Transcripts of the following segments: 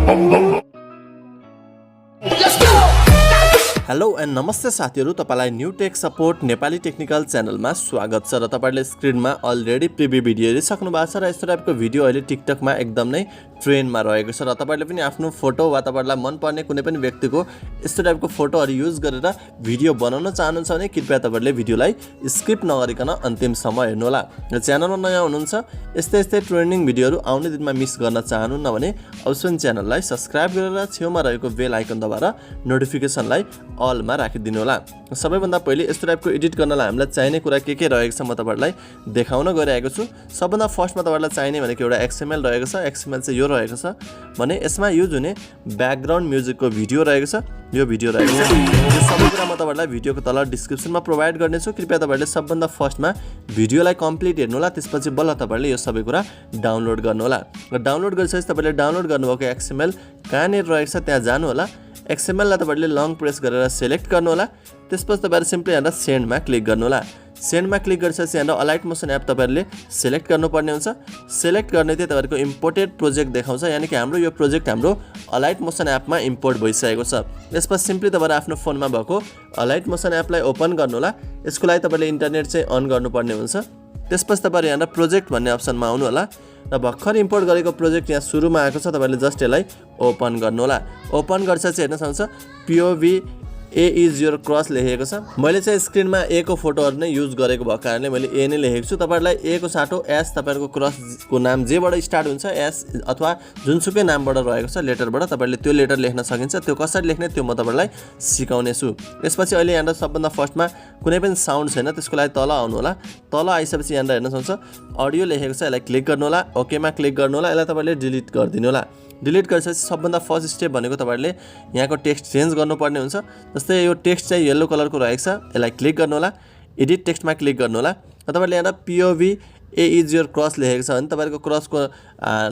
Hello and नमस्ते साथीहरु, तपाईलाई new tech support Nepali technical च्यानलमा स्वागत छ र तपाईले स्क्रिनमा अलरेडी प्रिभ्यू भिडियो हेरिसक्नु भएको छ र यस्तो टाइपको भिडियो अहिले टिकटकमा एकदम नै ट्रेन्डमा रहेको छ र तपाईले पनि आफ्नो फोटो वा तपाईलाई मन पर्ने कुनै पनि व्यक्तिको यस्तो टाइपको फोटोहरु युज गरेर भिडियो बनाउन चाहनुहुन्छ भने कृपया तपाईले भिडियोलाई स्किप नगरिकन अन्तिमसम्म हेर्नु होला। र च्यानलमा नयाँ हुनुहुन्छ यस्तै ट्रेन्डिङ भिडियोहरु आउने दिनमा मिस गर्न चाहनुहुन्न भने अवश्य च्यानललाई सब्स्क्राइब गरेर छेउमा रहेको बेल आइकन दबाएर नोटिफिकेसनलाई अल मा राखिदिनु होला। सबैभन्दा पहिले यस्तो टाइपको एडिट गर्नलाई हामीलाई चाहिने कुरा के रहेको छ म तपाईहरुलाई देखाउन गइरहेको छु। सबभन्दा फर्स्टमा तपाईहरुलाई चाहिने भनेको एउटा XML रहेको छ। XML चाहिँ यो रहेको छ भने यसमा युज हुने ब्याकग्राउन्ड म्युजिकको भिडियो रहेको छ। यो भिडियो रहेको छ। यो सबै कुरा म तपाईहरुलाई भिडियोको तल डिस्क्रिप्सनमा प्रोवाइड गर्नेछु। कृपया तपाईहरुले सबभन्दा फर्स्टमा भिडियोलाई कम्प्लिट हेर्नु होला, त्यसपछि बल्ल तपाईहरुले यो सबै कुरा डाउनलोड गर्नु होला। र डाउनलोड गरिसकेपछि तपाईले डाउनलोड गर्नुभएको XML कहाँनिर रहेको छ त्यहाँ जानु होला। XML लाई तपाईहरुले लङ प्रेस गरेर सिलेक्ट गर्नु होला। त्यसपछि तपाईहरु सिम्पली यहाँ सेन्डमा क्लिक गर्नु होला। सेन्डमा क्लिक गरिसकेपछि यहाँ अलाइटमोसन एप तपाईहरुले सिलेक्ट गर्नुपर्ने हुन्छ। सिलेक्ट गर्ने चाहिँ तपाईहरुको इम्पोर्टेड प्रोजेक्ट देखाउँछ, यानी कि हाम्रो यो प्रोजेक्ट हाम्रो अलाइटमोसन एपमा इम्पोर्ट भइसकेको छ। त्यसपछि सिम्पली तपाईहरु आफ्नो फोनमा भएको अलाइटमोसन एपलाई ओपन गर्नु होला। यसको लागि तपाईले इन्टरनेट चाहिँ अन गर्नुपर्ने हुन्छ। त्यसपछि तपाईहरु यहाँ प्रोजेक्ट भन्ने अप्सनमा आउनु होला र भर्खर इम्पोर्ट गरेको प्रोजेक्ट यहाँ सुरुमा आएको छ। तपाईले जस्ट यसलाई ओपन गर्नु होला। ओपन गरिसकेपछि हेर्न सक्नुहुन्छ POV A is your cross लेखेको छ। मैले चाहिँ स्क्रिनमा A को फोटोहरु नै युज गरेको भएको कारणले मैले A नै लेखेको छु। तपाईहरुलाई A को साटो S तपाईहरुको क्रसको नाम जेबाट स्टार्ट हुन्छ S अथवा जुनसुकै नामबाट रहेको छ लेटरबाट तपाईहरुले त्यो लेटर लेख्न सकिन्छ। त्यो कसरी लेख्ने त्यो म तपाईहरुलाई सिकाउने छु। यसपछि अहिले यहाँ सबभन्दा फर्स्टमा कुनै पनि साउन्ड छैन, त्यसको लागि तल आउनु होला। तल आइसकेपछि यहाँ हेर्न सक्नुहुन्छ अडियो लेखेको छ। यसलाई क्लिक गर्नु होला, ओके मा क्लिक गर्नु होला। यसलाई तपाईहरुले डिलिट गरिदिनु होला। डिलिट गरिसकेपछि सबभन्दा फर्स्ट स्टेप भनेको तपाईहरुले यहाँको टेक्स्ट चेन्ज गर्नुपर्ने हुन्छ। जस्तै यो टेक्स्ट चाहिँ येलो कलरको रहेको छ, यसलाई क्लिक गर्नु होला। एडिट टेक्स्टमा क्लिक गर्नु होला। तपाईहरुले यहाँ POV A is your cross लेखेको छ भने तपाईहरुको क्रसको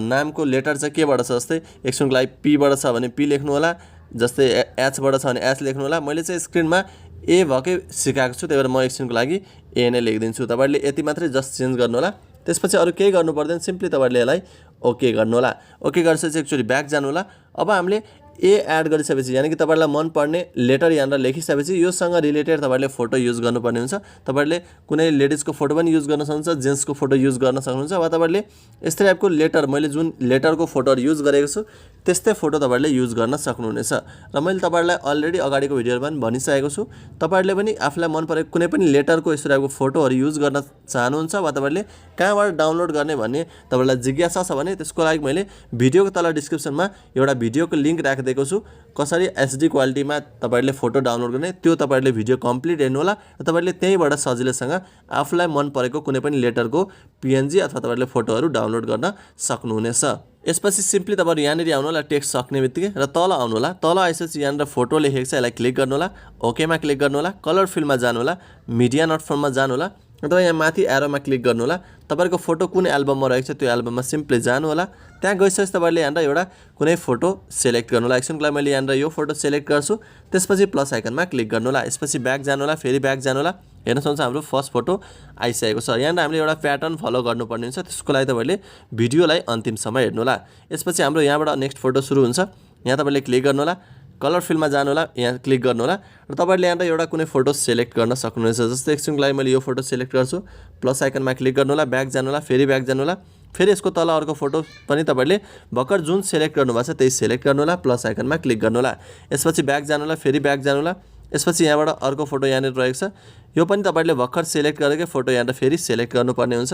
नामको लेटर चाहिँ केबाट छ, जस्तै एकछिनको लागि P बाट छ भने P लेख्नु होला, जस्तै H बाट छ भने H लेख्नु होला। मैले चाहिँ स्क्रिनमा A भकै सिकाएको छु, त्यही भएर म एकछिनको लागि A नै लेखिदिन्छु। तपाईहरुले यति मात्रै जस्ट चेन्ज गर्नु होला। त्यसपछि अरु केही गर्नु पर्दैन, सिम्पली तपाईहरुले यसलाई ओके गर्नु होला। ओके गरिसकेपछि एकचोटी ब्याक जानु होला। अब हामीले A एड गरिसकेपछि यानी कि तपाईहरुलाई मन पर्ने लेटर यहाँबाट लेखिसकेपछि योसँग रिलेटेड तपाईहरुले फोटो युज गर्नुपर्ने हुन्छ। तपाईहरुले कुनै लेडिजको फोटो पनि युज गर्न सक्नुहुन्छ, जेन्ट्सको फोटो युज गर्न सक्नुहुन्छ, वा तपाईहरुले यस्तै टाइपको लेटर मैले जुन लेटरको फोटोहरु युज गरेको छु त्यस्तै फोटो तपाईहरुले युज गर्न सक्नुहुनेछ। र मैले तपाईहरुलाई अलरेडी अगाडिको भिडियोमा पनि भनिसकेको छु, तपाईहरुले पनि आफुलाई मन परेको कुनै पनि लेटरको यस्तो टाइपको फोटोहरु युज गर्न चाहनुहुन्छ वा तपाईहरुले कहाँबाट डाउनलोड गर्ने भन्ने तपाईहरुलाई जिज्ञासा छ भने त्यसको लागि मैले भिडियोको तल डिस्क्रिप्सनमा एउटा भिडियोको लिंक राखिदिएको छु। कसरी HD क्वालिटीमा तपाईहरुले फोटो डाउनलोड गर्ने त्यो तपाईहरुले भिडियो कम्प्लिट हेर्नु होला र तपाईहरुले त्यहीबाट सजिलैसँग आफुलाई मन परेको कुनै पनि लेटरको PNG अथवा तपाईहरुले फोटोहरु डाउनलोड गर्न सक्नुहुनेछ। यसपछि सिम्पली तपाईहरु यहाँनिर आउनु होला, टेक्स्ट सक्नेबित्तिकै र तल आउनु होला। तल आइसकेपछि यहाँनिर फोटो लेखेको छ, यसलाई क्लिक गर्नु होला, ओके मा क्लिक गर्नु होला। कलर फिल्डमा जानु होला, मिडिया नट फर्ममा जानु होला। अथवा यहाँ माथि एरोमा क्लिक गर्नु होला। तपाईहरुको फोटो कुन एल्बममा रहेको छ त्यो एल्बममा सिम्पली जानु होला। त्यहाँ गइसकेपछि तपाईहरुले यहाँ एउटा कुनै फोटो सिलेक्ट गर्नु होला। एकछिनको लागि मैले यहाँ यो फोटो सिलेक्ट गर्छु। त्यसपछि प्लस आइकनमा क्लिक गर्नु होला। यसपछि ब्याक जानु होला, फेरि ब्याक जानु होला। हेर्न सक्नुहुन्छ हाम्रो फर्स्ट फोटो आइसकेको छ। यहाँ हामीले एउटा प्याटर्न फलो गर्नुपर्ने हुन्छ, त्यसको लागि तपाईहरुले भिडियोलाई अन्तिमसम्म हेर्नु होला। यसपछि हाम्रो यहाँबाट नेक्स्ट फोटो सुरु हुन्छ। यहाँ तपाईहरुले क्लिक गर्नु होला, कलर फिल्डमा जानु होला, यहाँ क्लिक गर्नु होला र तपाईहरुले यहाँ एउटा कुनै फोटो सिलेक्ट गर्न सक्नुहुनेछ। जस्तै एकछिनको लागि मैले यो फोटो सिलेक्ट गर्छु। प्लस आइकनमा क्लिक गर्नु होला, ब्याक जानु होला, फेरि ब्याक जानु होला। फेरि यसको तल अर्को फोटो पनि तपाईहरुले भर्खर जुन सिलेक्ट गर्नुभएको छ त्यही सिलेक्ट गर्नु होला, प्लस आइकनमा क्लिक गर्नु होला। यसपछि ब्याक जानु होला, फेरि ब्याक जानु होला। यसपछि यहाँबाट अर्को फोटो यहाँनिर रहेको छ, यो पनि तपाईहरुले भर्खर सिलेक्ट गरेकै फोटो यहाँ फेरि सिलेक्ट गर्नुपर्ने हुन्छ।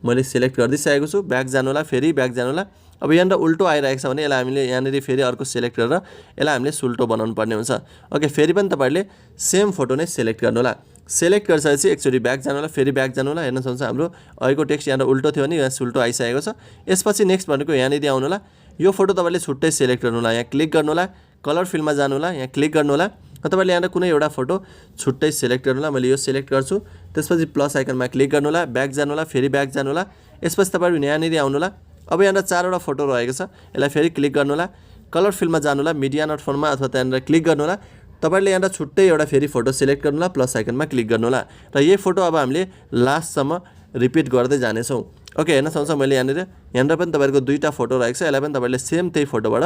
मैले सिलेक्ट गर्दिसकेको छु। ब्याक जानु होला, फेरि ब्याक जानु होला। अब यहाँ उल्टो आइरहेको छ भने यसलाई हामीले यहाँनिर फेरि अर्को सिलेक्ट गरेर यसलाई हामीले सुल्टो बनाउनु पर्ने हुन्छ। ओके, फेरि पनि तपाईहरुले सेम फोटो नै सिलेक्ट गर्नु होला। सिलेक्ट गरिसकेपछि एकचोटी ब्याक जानु होला, फेरि ब्याक जानु होला। हेर्न सक्नुहुन्छ हाम्रो अहिलेको टेक्स्ट यहाँ उल्टो थियो भने यहाँ सुल्टो आइसकेको छ। यसपछि नेक्स्ट भनेको यहाँनिर आउनु होला। यो फोटो तपाईले छुट्टै सिलेक्ट गर्नु होला। यहाँ क्लिक गर्नु होला, कलर फिल्डमा जानु होला, यहाँ क्लिक गर्नु होला। तपाईले यहाँ कुनै एउटा फोटो छुट्टै सिलेक्ट गर्नु होला। मैले यो सिलेक्ट गर्छु। त्यसपछि प्लस आइकनमा क्लिक गर्नु होला, ब्याक जानु होला, फेरि ब्याक जानु होला। यसपछि तपाईहरु यहाँनिर आउनु होला। अब यहाँ 4 वटा फोटो रहेको छ, यसलाई फेरि क्लिक गर्नु होला। कलर फिल्डमा जानु होला, मिडिया नट फर्ममा अथवा त्यहाँनिर क्लिक गर्नु होला। तपाईहरुले यहाँ छुट्टै एउटा फेरि फोटो सिलेक्ट गर्नु होला, प्लस आइकनमा क्लिक गर्नु होला र यही फोटो अब हामीले लास्टसम्म रिपिट गर्दै जानेछौं। ओके हेर्न सक्नुहुन्छ मैले यहाँनिर पनि तपाईँहरूको दुईटा फोटो रहेको छ यसलाई पनि तपाईँले सेम त्यही फोटोबाट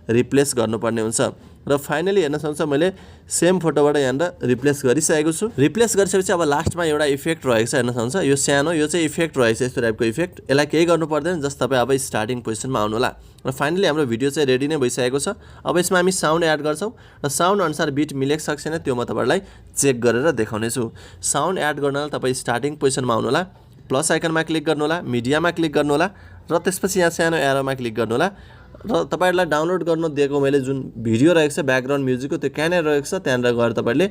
रिप्लेस गर्नुपर्ने हुन्छ र फाइनली हेर्न सक्नुहुन्छ मैले सेम फोटोबाट यहाँनिर रिप्लेस गरिसकेको छु रिप्लेस गरिसकेपछि अब लास्टमा एउटा इफेक्ट रहेको छ हेर्न सक्नुहुन्छ यो सानो यो चाहिँ इफेक्ट रहेछ यस्तो टाइपको इफेक्ट यसलाई केही गर्नु पर्दैन जस्ट तपाईँ अब स्टार्टिङ पोजिसनमा आउनु होला र फाइनली हाम्रो भिडियो चाहिँ रेडी नै भइसकेको छ अब यसमा हामी साउन्ड एड गर्छौँ र साउन्ड अनुसार बिट मिलेको छ छैन त्यो म तपाईँलाई चेक गरेर देखाउने छु साउन्ड एड गर्नलाई तपाईँ स्टार्टिङ पोजिसनमा आउनु होला प्लस आइकनमा क्लिक गर्नु होला मिडियामा क्लिक गर्नु होला र त्यसपछि यहाँ सानो एरोमा क्लिक गर्नु होला र तपाईहरुलाई डाउनलोड गर्न दिएको मैले जुन भिडियो रहेको छ ब्याकग्राउन्ड म्युजिकको त्यो कहाँनिर रहेको छ त्यहाँनिर गएर तपाईले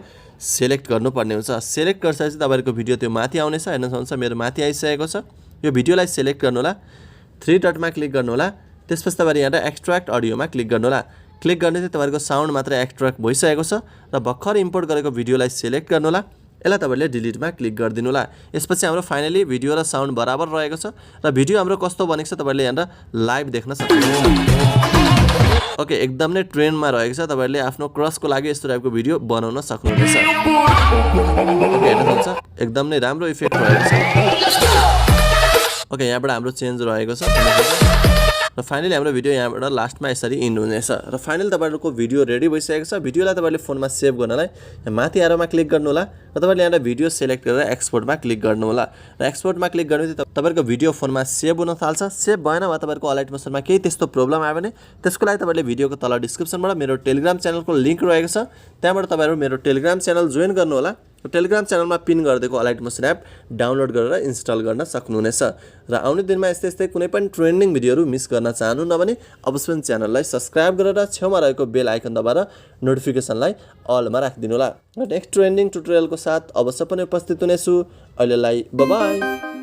सिलेक्ट गर्नुपर्ने हुन्छ सिलेक्ट गरिसकेपछि तपाईहरुको भिडियो त्यो माथि आउनेछ हेर्न सक्नुहुन्छ मेरो माथि आइसकेको छ यो भिडियोलाई सिलेक्ट गर्नु होला 3 डटमा क्लिक गर्नु होला त्यसपछि तपाईहरु यहाँ एक्सट्र्याक्ट अडियोमा क्लिक गर्नु होला क्लिक गर्ने चाहिँ तपाईहरुको साउन्ड मात्र एक्सट्र्याक्ट भइसकेको छ र भर्खर इम्पोर्ट गरेको भिडियोलाई सिलेक्ट गर्नु होला यसलाई तपाईले डिलिटमा क्लिक गरिदिनु होला यसपछि हाम्रो फाइनली भिडियो र साउन्ड बराबर रहेको छ र भिडियो हाम्रो कस्तो बनेको छ तपाईले यहाँ लाइभ देख्न सक्नुहुन्छ ओके एकदम नै ट्रेन्डमा रहेको छ तपाईहरुले आफ्नो क्रसको लागि यस्तो टाइपको भिडियो बनाउन सक्नुहुनेछ ओके हेर्नुहुन्छ एकदम नै राम्रो इफेक्ट रहेको छ ओके यहाँबाट हाम्रो चेन्ज रहेको छ र फाइनली हाम्रो भिडियो यहाँबाट लास्टमा यसरी इन्ड हुनेछ र फाइनली तपाईहरुको भिडियो रेडी भइसकेको छ भिडियोलाई तपाईले फोनमा सेभ गर्नलाई माथि एरोमा क्लिक गर्नु होला र तपाईले यहाँ भिडियो सिलेक्ट गरेर एक्सपोर्टमा क्लिक गर्नु होला र एक्सपोर्टमा क्लिक गर्नु तपाईहरुको भिडियो फोनमा सेभ हुन थाल्छ सेभ भएन वा तपाईहरुको अलाइटमोसनमा केही त्यस्तो प्रब्लम आयो भने त्यसको लागि तपाईले भिडियोको तल डिस्क्रिप्सनबाट मेरो टेलिग्राम च्यानलको लिंक रहेको छ त्यहाँबाट तपाईहरु मेरो टेलिग्राम च्यानल जोइन गर्नु होला टेलिग्राम च्यानलमा पिन गरिदिएको अलाइटमोसन एप डाउनलोड गरेर इन्स्टल गर्न सक्नुहुनेछ र आउने दिनमा यस्तै कुनै पनि ट्रेन्डिङ भिडियोहरु मिस गर्न चाहनुहुन्न भने अवश्य च्यानललाई सब्स्क्राइब गरेर छेउमा रहेको बेल आइकन दबाएर नोटिफिकेसनलाई अलमा राखिदिनु होला र नेक्स्ट ट्रेन्डिङ ट्युटोरियलको साथ अवश्य पनि उपस्थित हुनेछु अहिलेलाई बाइ बाइ